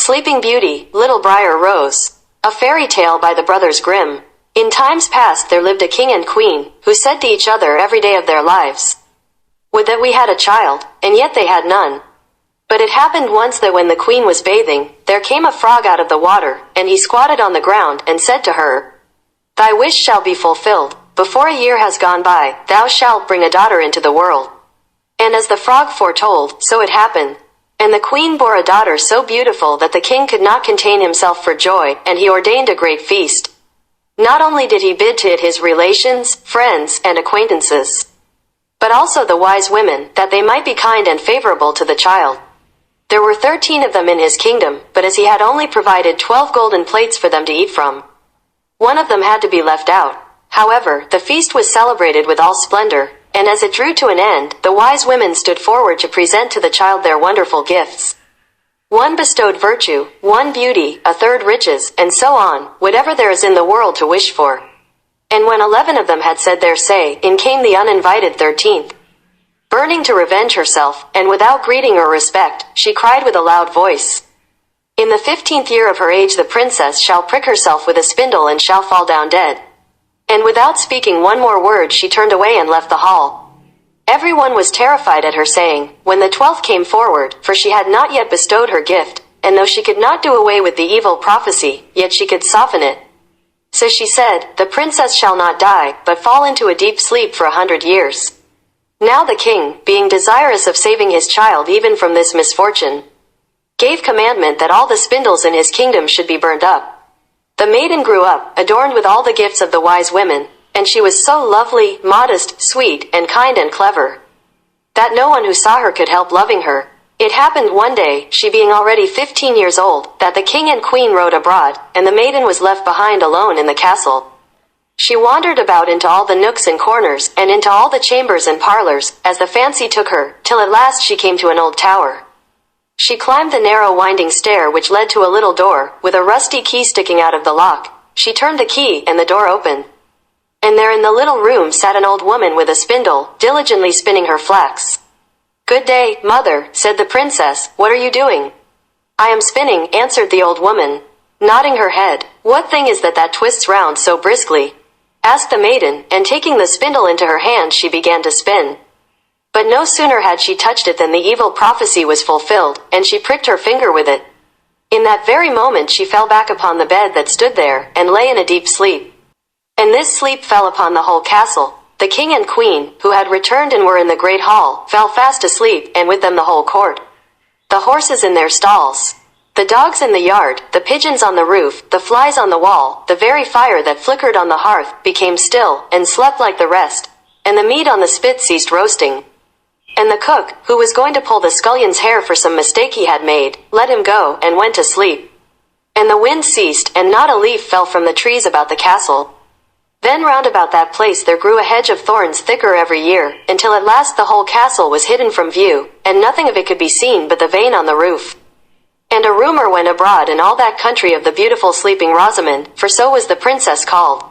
Sleeping Beauty, Little Briar Rose. A fairy tale by the Brothers Grimm. In times past there lived a king and queen, who said to each other every day of their lives, "Would that we had a child," and yet they had none. But it happened once that when the queen was bathing, there came a frog out of the water, and he squatted on the ground, and said to her, "Thy wish shall be fulfilled. Before a year has gone by, thou shalt bring a daughter into the world." And as the frog foretold, so it happened. And the queen bore a daughter so beautiful that the king could not contain himself for joy, and he ordained a great feast. Not only did he bid to it his relations, friends, and acquaintances, but also the wise women, that they might be kind and favorable to the child. There were 13 of them in his kingdom, but as he had only provided 12 golden plates for them to eat from, one of them had to be left out. However, the feast was celebrated with all splendor, and as it drew to an end, the wise women stood forward to present to the child their wonderful gifts. One bestowed virtue, one beauty, a third riches, and so on, whatever there is in the world to wish for. And when 11 of them had said their say, in came the uninvited 13th. Burning to revenge herself, and without greeting or respect, she cried with a loud voice, "In the 15th year of her age the princess shall prick herself with a spindle and shall fall down dead." And without speaking one more word she turned away and left the hall. Everyone was terrified at her saying, when the 12th came forward, for she had not yet bestowed her gift, and though she could not do away with the evil prophecy, yet she could soften it. So she said, "The princess shall not die, but fall into a deep sleep for 100 years. Now the king, being desirous of saving his child even from this misfortune, gave commandment that all the spindles in his kingdom should be burnt up. The maiden grew up, adorned with all the gifts of the wise women, and she was so lovely, modest, sweet, and kind and clever, that no one who saw her could help loving her. It happened one day, she being already 15 years old, that the king and queen rode abroad, and the maiden was left behind alone in the castle. She wandered about into all the nooks and corners, and into all the chambers and parlors, as the fancy took her, till at last she came to an old tower. She climbed the narrow winding stair which led to a little door, with a rusty key sticking out of the lock. She turned the key, and the door opened. And there in the little room sat an old woman with a spindle, diligently spinning her flax. "Good day, mother," said the princess, "what are you doing?" "I am spinning," answered the old woman, nodding her head. "What thing is that twists round so briskly?" asked the maiden, and taking the spindle into her hand she began to spin. But no sooner had she touched it than the evil prophecy was fulfilled, and she pricked her finger with it. In that very moment she fell back upon the bed that stood there, and lay in a deep sleep. And this sleep fell upon the whole castle. The king and queen, who had returned and were in the great hall, fell fast asleep, and with them the whole court. The horses in their stalls, the dogs in the yard, the pigeons on the roof, the flies on the wall, the very fire that flickered on the hearth, became still, and slept like the rest, and the meat on the spit ceased roasting. And the cook, who was going to pull the scullion's hair for some mistake he had made, let him go, and went to sleep. And the wind ceased, and not a leaf fell from the trees about the castle. Then round about that place there grew a hedge of thorns thicker every year, until at last the whole castle was hidden from view, and nothing of it could be seen but the vane on the roof. And a rumor went abroad in all that country of the beautiful sleeping Rosamond, for so was the princess called.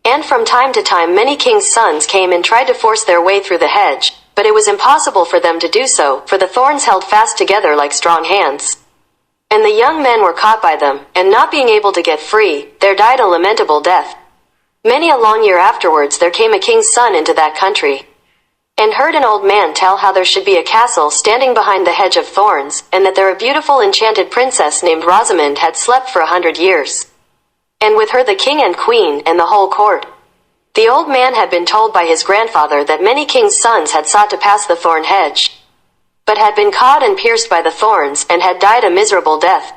And from time to time many kings' sons came and tried to force their way through the hedge, but it was impossible for them to do so, for the thorns held fast together like strong hands. And the young men were caught by them, and not being able to get free, there died a lamentable death. Many a long year afterwards there came a king's son into that country, and heard an old man tell how there should be a castle standing behind the hedge of thorns, and that there a beautiful enchanted princess named Rosamond had slept for 100 years. And with her the king and queen, and the whole court. The old man had been told by his grandfather that many kings' sons had sought to pass the thorn hedge, but had been caught and pierced by the thorns, and had died a miserable death.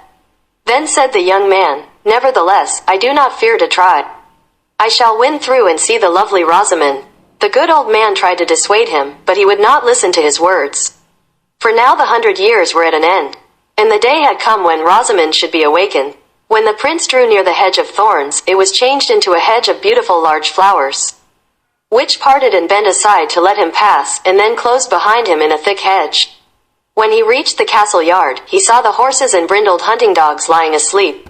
Then said the young man, "Nevertheless, I do not fear to try. I shall win through and see the lovely Rosamond." The good old man tried to dissuade him, but he would not listen to his words. For now the 100 years were at an end, and the day had come when Rosamond should be awakened. When the prince drew near the hedge of thorns, it was changed into a hedge of beautiful large flowers, which parted and bent aside to let him pass, and then closed behind him in a thick hedge. When he reached the castle yard, he saw the horses and brindled hunting dogs lying asleep,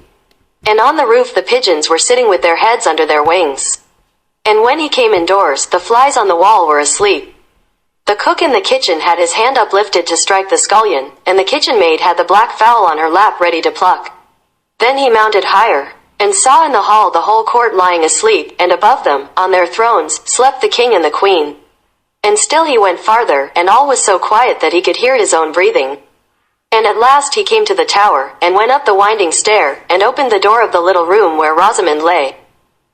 and on the roof the pigeons were sitting with their heads under their wings. And when he came indoors, the flies on the wall were asleep. The cook in the kitchen had his hand uplifted to strike the scullion, and the kitchen maid had the black fowl on her lap ready to pluck. Then he mounted higher, and saw in the hall the whole court lying asleep, and above them, on their thrones, slept the king and the queen. And still he went farther, and all was so quiet that he could hear his own breathing. And at last he came to the tower, and went up the winding stair, and opened the door of the little room where Rosamond lay.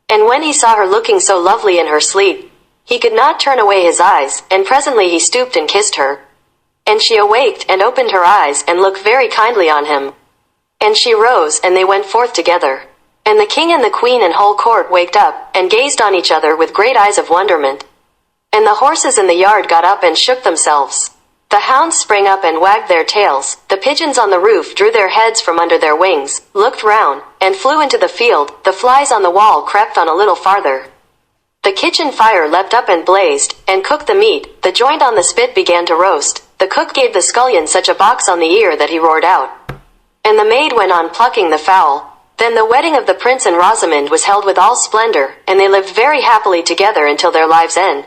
And when he saw her looking so lovely in her sleep, he could not turn away his eyes, and presently he stooped and kissed her. And she awaked, and opened her eyes, and looked very kindly on him. And she rose, and they went forth together. And the king and the queen and whole court waked up, and gazed on each other with great eyes of wonderment. And the horses in the yard got up and shook themselves. The hounds sprang up and wagged their tails, the pigeons on the roof drew their heads from under their wings, looked round, and flew into the field, the flies on the wall crept on a little farther. The kitchen fire leapt up and blazed, and cooked the meat, the joint on the spit began to roast, the cook gave the scullion such a box on the ear that he roared out. And the maid went on plucking the fowl. Then the wedding of the prince and Rosamond was held with all splendor, and they lived very happily together until their lives' end.